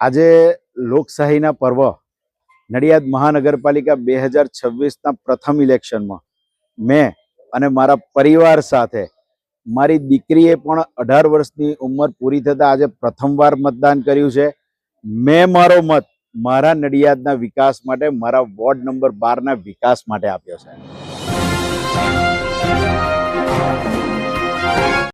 આજે લોકશાહીના પર્વ નડિયાદ મહાનગરપાલિકા 2026ના પ્રથમ ઇલેક્શનમાં મેં અને મારા પરિવાર સાથે મારી દીકરીએ પણ 18 વર્ષની ઉંમર પૂરી થતાં આજે પ્રથમવાર મતદાન કર્યું છે. મેં મારો મત મારા નડિયાદના વિકાસ માટે, મારા વોર્ડ નંબર 12ના વિકાસ માટે આપ્યો છે.